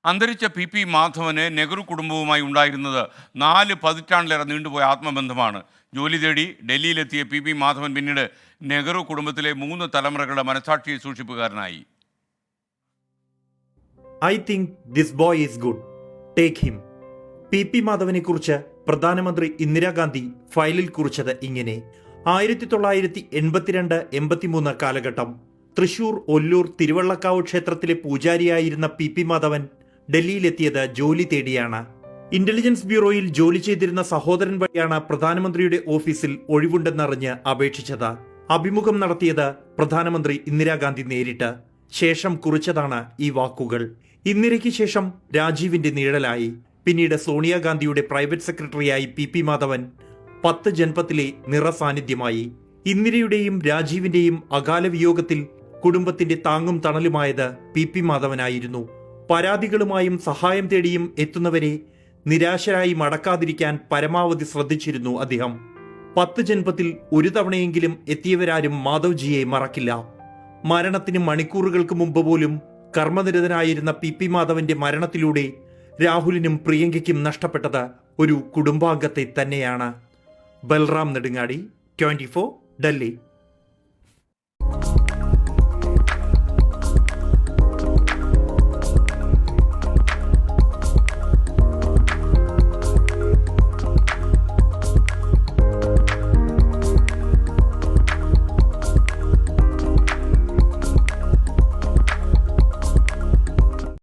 അന്തരിച്ച പി മാധവന് നെഹ്റു കുടുംബവുമായി ഉണ്ടായിരുന്നത് 4 പതിറ്റാണ്ടിലേറെ നീണ്ടുപോയ ആത്മബന്ധമാണ്. ജോലി തേടി ഡൽഹിയിലെത്തിയ പി മാധവൻ പിന്നീട് നെഹ്റു കുടുംബത്തിലെ 3 തലമുറകളുടെ മനസാക്ഷി സൂക്ഷിപ്പുകാരനായി. I think this boy is good, take him. P മാധവനെ കുറിച്ച് പ്രധാനമന്ത്രി ഇന്ദിരാഗാന്ധി ഫയലിൽ കുറിച്ചത് ഇങ്ങനെ: 1982-83 കാലഘട്ടം തൃശൂർ ഒല്ലൂർ തിരുവള്ളക്കാവ് ക്ഷേത്രത്തിലെ പൂജാരിയായിരുന്ന പി മാധവൻ ഡൽഹിയിലെത്തിയത് ജോലി തേടിയാണ്. ഇന്റലിജൻസ് ബ്യൂറോയിൽ ജോലി ചെയ്തിരുന്ന സഹോദരൻ വഴിയാണ് പ്രധാനമന്ത്രിയുടെ ഓഫീസിൽ ഒഴിവുണ്ടെന്നറിഞ്ഞ് അപേക്ഷിച്ചത്. അഭിമുഖം നടത്തിയത് പ്രധാനമന്ത്രി ഇന്ദിരാഗാന്ധി നേരിട്ട്. ശേഷം കുറിച്ചതാണ് ഈ വാക്കുകൾ. ഇന്ദിരയ്ക്ക് ശേഷം രാജീവിന്റെ നിഴലായി. പിന്നീട് സോണിയാഗാന്ധിയുടെ പ്രൈവറ്റ് സെക്രട്ടറിയായി പി മാധവൻ 10 ജൻപത്തിലെ നിറസാന്നിധ്യമായി. ഇന്ദിരയുടെയും രാജീവിന്റെയും അകാല വിയോഗത്തിൽ കുടുംബത്തിന്റെ താങ്ങും തണലുമായത് പി മാധവനായിരുന്നു. പരാതികളുമായും സഹായം തേടിയും എത്തുന്നവരെ നിരാശരായി മടക്കാതിരിക്കാൻ പരമാവധി ശ്രദ്ധിച്ചിരുന്നു അദ്ദേഹം. 10 ജൻപത്തിൽ ഒരു തവണയെങ്കിലും എത്തിയവരാരും മാധവ്ജിയെ മറക്കില്ല. മരണത്തിന് മണിക്കൂറുകൾക്ക് മുമ്പ് പോലും കർമ്മനിരതനായിരുന്ന പി മാധവന്റെ മരണത്തിലൂടെ രാഹുലിനും പ്രിയങ്കയ്ക്കും നഷ്ടപ്പെട്ടത് ഒരു കുടുംബാംഗത്തെ തന്നെയാണ്. ബൽറാം നെടുങ്ങാടി, 24, ഡൽഹി.